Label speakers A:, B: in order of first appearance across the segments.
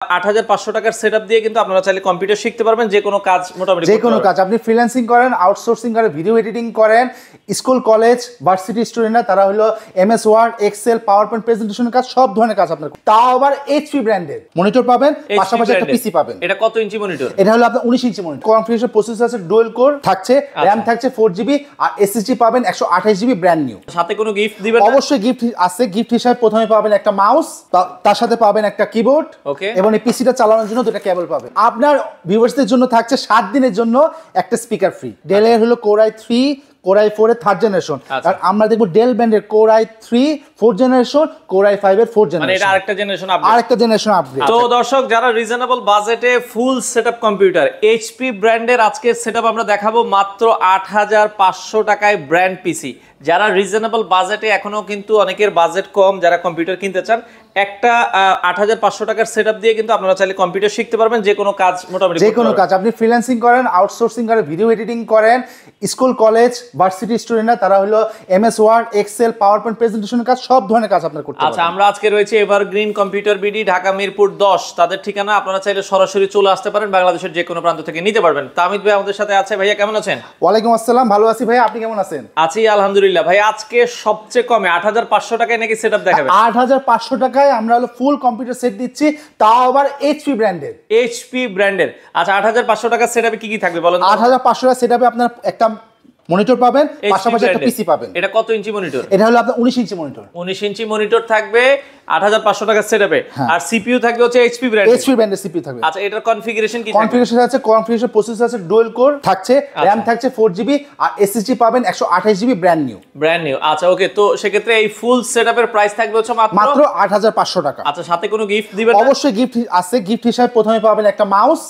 A: ৮৫০০ টাকার সেটআপ দিয়ে কিন্তু আপনারা চাইলে কম্পিউটার শিখতে পারবেন, যে কোনো কাজ মোটামুটি
B: যে কোনো কাজ। আপনি ফ্রিল্যান্সিং করেন, আউটসোর্সিং করেন, ভিডিও এডিটিং করেন, স্কুল কলেজ ভার্সিটি স্টুডেন্টরা তারা হলো MS word, excel, power point প্রেজেন্টেশনের কাজ, সব ধরনের কাজ আপনার। তাও আবার এইচপি ব্র্যান্ডের মনিটর পাবেন, পাশাপাশি একটা পিসি পাবেন।
A: এটা কত ইঞ্চি মনিটর?
B: এটা হলো আপনার 19 ইঞ্চি মনিটর। কনফিগারেশন প্রসেসর আছে, ডুয়াল কোর থাকছে, র‍্যাম থাকছে 4GB, আর এসএসডি পাবেন 128GB ব্র্যান্ড নিউ।
A: সাথে কোনো গিফট দিবেন?
B: অবশ্যই গিফট আছে। গিফট হিসেবে প্রথমে পাবেন একটা মাউস, তার সাথে পাবেন একটা কিবোর্ড, এবং এই পিসিটা চালানোর জন্য দুটো কেবল পাবেন। আপনার ভিউয়ার্সদের জন্য থাকছে 7 দিনের জন্য একটা স্পিকার ফ্রি। ডেলের হলো Core i3, Core i4 এর 3rd জেনারেশন, আর আমরা দেখব ডেল ব্র্যান্ডের Core i3 4th generation, Core i5 এর 4th জেনারেশন।
A: মানে এটা আরেকটা জেনারেশন আপগ্রেড।
B: আরেকটা জেনারেশন আপগ্রেড।
A: তো দর্শক, যারা রিজনেবল বাজেটে ফুল সেটআপ কম্পিউটার এইচপি ব্র্যান্ডের আজকে সেটআপ আমরা দেখাবো মাত্র ৮৫০০ টাকায় ব্র্যান্ড পিসি। যারা রিজনেবল বাজেটে, এখনো কিন্তু অনেকের বাজেট কম, যারা কম্পিউটার কিনতে চান, একটা ৮৫০০ টাকার সেটআপ দিয়ে কিন্তু আপনারা চাইলে কম্পিউটার শিখতে পারবেন, যে কোনো কাজ মোটামুটি
B: যে কোনো কাজ। আপনি ফ্রিল্যান্সিং করেন, আউটসোর্সিং করেন, ভিডিও এডিটিং করেন, স্কুল কলেজ ভার্সিটি স্টুডেন্টরা তারা হলো MS word, excel, power point প্রেজেন্টেশনের কাজ, সব ধরনের কাজ আপনারা করতে পারবেন।
A: আচ্ছা, আমরা আজকে রয়েছে evergreen computer BD, Dhaka Mirpur 10। তাদের ঠিকানা, আপনারা চাইলে সরাসরি চলে আসতে পারেন, বাংলাদেশের যে কোনো প্রান্ত থেকে নিতে পারবেন। তামিদ ভাই আমাদের সাথে আছে। ভাইয়া কেমন আছেন?
B: ওয়ালাইকুম আসসালাম, ভালো আছি ভাই, আপনি কেমন আছেন?
A: আছি আলহামদুলিল্লাহ। ভাই আজকে সবচেয়ে কমে ৮৫০০ টাকায় নাকি সেটআপ দেখাবেন?
B: ৮৫০০ টাকায় আমরা হলো ফুল কম্পিউটার সেট দিচ্ছি, তাও আবার এইচপি ব্র্যান্ডের।
A: এইচপি ব্র্যান্ডের। আচ্ছা, ৮৫০০ টাকার সেটআপে কি কি থাকবে বলেন?
B: ৮৫০০ টাকার সেটআপে আপনার একটা মনিটর পাবেন, পাশাপাশি একটা পিসি পাবেন।
A: এটা কত ইঞ্চি মনিটর?
B: এটা হলো আপনার 19 ইঞ্চি মনিটর।
A: 19 ইঞ্চি মনিটর থাকবে ৮৫০০ টাকার সেটআপে। আর সিপিইউ থাকবে হচ্ছে এইচপি ব্র্যান্ডের।
B: এইচপি ব্র্যান্ডের সিপিইউ থাকবে।
A: আচ্ছা, এটার কনফিগারেশন কি?
B: কনফিগারেশন আছে, কনফিগারেশন প্রসেসর আছে, ডুয়াল কোর থাকছে, র‍্যাম থাকছে 4GB, আর এসএসডি পাবেন 128GB brand new.
A: Brand new. আচ্ছা, ওকে। তো সেক্ষেত্রে এই ফুল সেটআপের প্রাইস থাকবে হচ্ছে
B: মাত্র ৮৫০০ টাকা।
A: আচ্ছা, সাথে কোনো গিফট দিবেন?
B: অবশ্যই গিফট আছে। গিফট হিসেবে প্রথমে পাবেন একটা মাউস,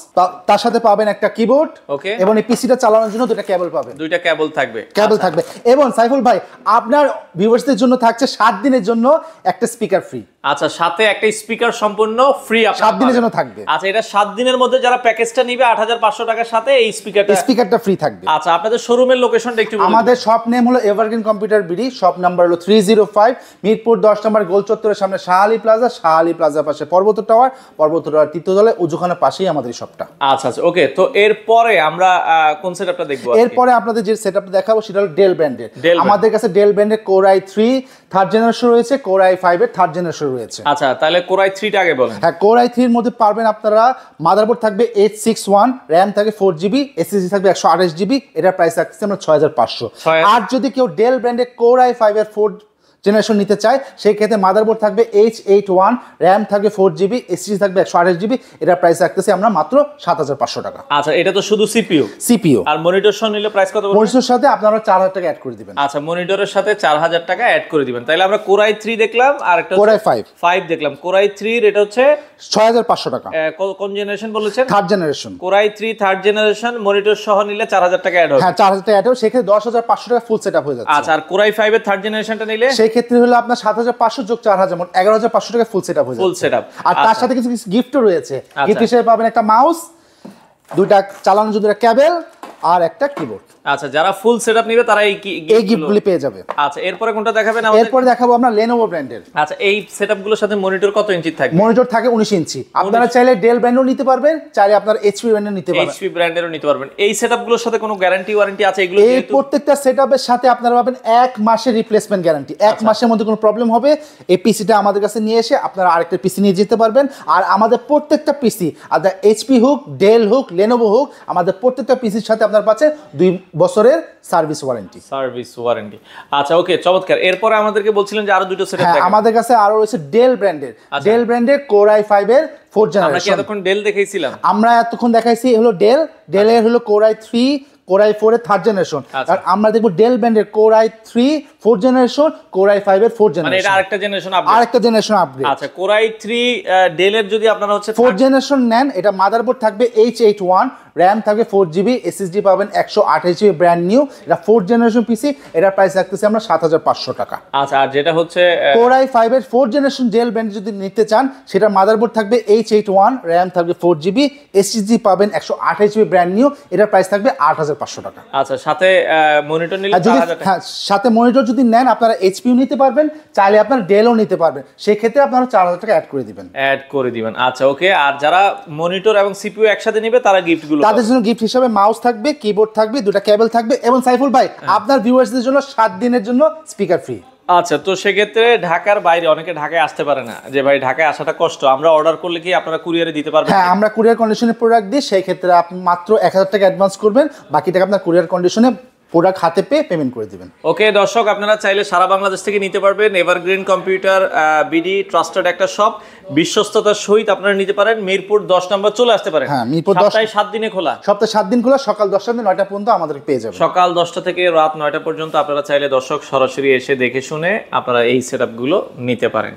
B: তার সাথে পাবেন একটা কিবোর্ড,
A: ওকে,
B: এবং এই পিসিটা চালানোর জন্য দুটো কেবল পাবেন।
A: দুইটা কেবল থাকবে।
B: কেবল থাকবে। এবং সাইফুল ভাই, আপনার ভিউয়ার্সদের জন্য থাকছে 7 দিনের জন্য একটা স্পিকার ফ্রি।
A: আচ্ছা, সাথে একটা স্পিকার সম্পূর্ণ ফ্রি
B: 7 দিনের জন্য থাকবে।
A: আচ্ছা, এটা 7 দিনের মধ্যে যারা প্যাকেজটা নিবে ৮৫০০ টাকার সাথে এই স্পিকারটা
B: ফ্রি থাকবে।
A: আচ্ছা, আপনাদের শোরুমের লোকেশনটা একটু বলুন।
B: আমাদের শপ নেম হলো evergreen computer BD, shop number হলো 305, মিরপুর 10 নম্বর গোল চত্বরের সামনে শাহ আলী প্লাজা, শাহ আলী প্লাজার পাশে পর্বত টাওয়ার, পর্বত টাওয়ার তৃতীয় তলায় উজুখানার পাশেই আমাদের শপটা।
A: আচ্ছা আচ্ছা, ওকে। তো এরপরে আমরা কোন সেটআপটা দেখব?
B: এরপরে আপনাদের যে সেটআপটা দেখাবো সেটা হলো ডেল ব্র্যান্ডের। আমাদের কাছে ডেল ব্র্যান্ডের Core i3 3rd জেনারেশন রয়েছে, Core i5 এর 3rd জেনারেশন রয়েছে।
A: আচ্ছা, তাহলে Core i3 টা আগে বলেন।
B: হ্যাঁ, Core i3 এর মধ্যে পারবেন আপনারা, মাদারবোর্ড থাকবে 861, র‍্যাম থাকবে 4GB, এসএসডি থাকবে 128GB। এটার প্রাইস রাখছি আমরা 6500। আর যদি কেউ ডেল ব্র্যান্ডের Core i5 এর 4th জেনারেশন নিতে চায়, সেই ক্ষেত্রে মাদারবোর্ড থাকবে H81, র‍্যাম থাকবে 4GB, এসএসডি থাকবে 128GB। এটার প্রাইস রাখতেছি আমরা মাত্র ৭৫০০ টাকা।
A: আচ্ছা, এটা তো শুধু সিপিইউ। আর মনিটর সহ নিলে প্রাইস কত?
B: মনিটরের সাথে আপনারা 4000 টাকা অ্যাড করে দিবেন।
A: আচ্ছা, মনিটরের সাথে 4000 টাকা অ্যাড করে দিবেন। তাহলে আমরা Core i3 দেখলাম, আর একটা
B: Core i5
A: দেখলাম। Core i3 এর এটা হচ্ছে
B: 6500 টাকা।
A: কোন জেনারেশন বলেছেন?
B: 3rd generation.
A: Core i3 3rd generation, monitor সহ নিলে 4000 টাকা অ্যাড হবে।
B: হ্যাঁ, 4000 টাকা অ্যাড হবে, সেক্ষেত্রে 10500 টাকা ফুল সেটআপ হয়ে যাচ্ছে।
A: আচ্ছা, আর Core i5 এর 3rd জেনারেশনটা নিলে
B: সেই ক্ষেত্রে হলো আপনার 7500 যোগ 4000, মোট 11500 টাকা ফুল সেটআপ হয়ে যাচ্ছে।
A: Full setup.
B: আর তার সাথে কিছু গিফটও রয়েছে। গিফট হিসেবে পাবেন একটা মাউস, দুইটা চালানোর জন্য একটা কেবল, আর একটা কিবোর্ড।
A: আচ্ছা, যারা ফুল সেটআপ নেবে তারা এই
B: গিফটগুলো পেয়ে যাবে।
A: আচ্ছা, এরপরে কোনটা দেখাবেন আমাদের?
B: এরপর দেখাবো আমরা Lenovo ব্র্যান্ডের।
A: আচ্ছা, এই সেটআপগুলোর সাথে মনিটর কত ইঞ্চি থাকবে?
B: মনিটর থাকে 19 ইঞ্চি। আপনারা চাইলে ডেল ব্র্যান্ডও নিতে পারবেন, চাইলে আপনারা এইচপি ব্র্যান্ডও নিতে পারবেন।
A: এইচপি ব্র্যান্ডেরও নিতে পারবেন। এই সেটআপগুলোর সাথে কোনো গ্যারান্টি ওয়ারেন্টি আছে? এগুলো
B: এই প্রত্যেকটা সেটআপের সাথে আপনারা পাবেন 1 মাসের রিপ্লেসমেন্ট গ্যারান্টি। 1 মাসের মধ্যে কোনো প্রবলেম হবে, এই পিসিটা আমাদের কাছে নিয়ে এসে আপনারা আরেকটা পিসি নিয়ে যেতে পারবেন। আর আমাদের প্রত্যেকটা পিসি, আর এইচপি হোক, ডেল হোক, লেনোভো হোক, আমাদের প্রত্যেকটা পিসির সাথে আপনারা পাচ্ছেন 2 বছরের সার্ভিস ওয়ারেন্টি।
A: আচ্ছা, ওকে, চমৎকার। এরপর আমাদেরকে বলছিলেন যে আরো দুটো সেটআপ দেখাবেন।
B: আমাদের কাছে আরো রয়েছে ডেল ব্র্যান্ডের। ডেল ব্র্যান্ডের Core i5 এর 4th জেনারেশন।
A: আমরা কি এতক্ষণ ডেল দেখাইছিলাম?
B: আমরা এতক্ষণ দেখাইছি হলো ডেলের হলো Core i3, Core i4 এর 3rd জেনারেশন। আর আমরা দেখব ডেল ব্র্যান্ডের Core i3 4th generation, Core i5 এর 4th জেনারেশন।
A: মানে এটা আরেকটা জেনারেশন আপগ্রেড।
B: আরেকটা জেনারেশন আপগ্রেড।
A: আচ্ছা, Core i3 ডেলের যদি আপনারা হচ্ছে
B: 4th জেনারেশন নেন, এটা মাদারবোর্ড থাকবে H81, র্যাম থাকবে 4GB, এসএসডি পাবেন 128GB ব্র্যান্ড নিউ। এটা 4th জেনারেশন পিসি, এটার প্রাইস রাখতেছি আমরা 7500 টাকা।
A: আচ্ছা, আর যেটা হচ্ছে
B: Core i5 এর 4th জেনারেশন ডেল ব্র্যান্ড যদি নিতে চান, সেটা মাদারবোর্ড থাকবে H81, র্যাম থাকবে 4GB, এসএসডি পাবেন 128GB ব্র্যান্ড নিউ, এটার প্রাইস থাকবে 8500 টাকা।
A: আচ্ছা, সাথে মনিটর নিলে
B: আর যদি সাথে মনিটর যদি নেন, আপনারা এইচপিও নিতে পারবেন, চাইলে আপনারা ডেলও নিতে পারবেন, সেই ক্ষেত্রে আপনারা 4000 টাকা অ্যাড করে দিবেন।
A: আচ্ছা, ওকে। আর যারা মনিটর এবং সিপিইউ একসাথে নেবে তারা গিফটগুলো
B: তাদের জন্য গিফট হিসেবে মাউস থাকবে, কিবোর্ড থাকবে, দুটো কেবল থাকবে, এবং সাইফুল ভাই আপনার ভিউয়ার্সদের জন্য 7 দিনের জন্য স্পিকার ফ্রি।
A: আচ্ছা, তো সেক্ষেত্রে ঢাকার বাইরে অনেকে ঢাকায় আসতে পারে না, যে ভাই ঢাকায় আসাটা কষ্ট, আমরা অর্ডার করলে কি আপনারা কুরিয়ারে দিতে পারবেন?
B: হ্যাঁ, আমরা কুরিয়ার কন্ডিশনে প্রোডাক্ট দিই, সেই ক্ষেত্রে আপনি মাত্র 1000 টাকা অ্যাডভান্স করবেন, বাকি টাকা আপনার কুরিয়ার কন্ডিশনে প্রোডাক্ট হাতে পেয়ে পেমেন্ট করে দিবেন।
A: ওকে দর্শক, আপনারা চাইলে সারা বাংলাদেশ থেকে নিতে পারবেন। এভারগ্রিন কম্পিউটার বিডি ট্রাস্টেড একটা শপ, বিশ্বস্ততার সহিত আপনারা নিতে পারেন। মিরপুর 10 নম্বর চলে আসতে পারেন।
B: হ্যাঁ, মিরপুর 10,
A: সপ্তাহে 7 দিনে খোলা।
B: সপ্তাহে 7 দিন খোলা, সকাল 10টা থেকে 9টা পর্যন্ত আমাদের পেয়ে যাবেন।
A: সকাল 10টা থেকে রাত 9টা পর্যন্ত আপনারা চাইলে দর্শক সরাসরি এসে দেখে শুনে আপনারা এই সেটআপগুলো নিতে পারেন।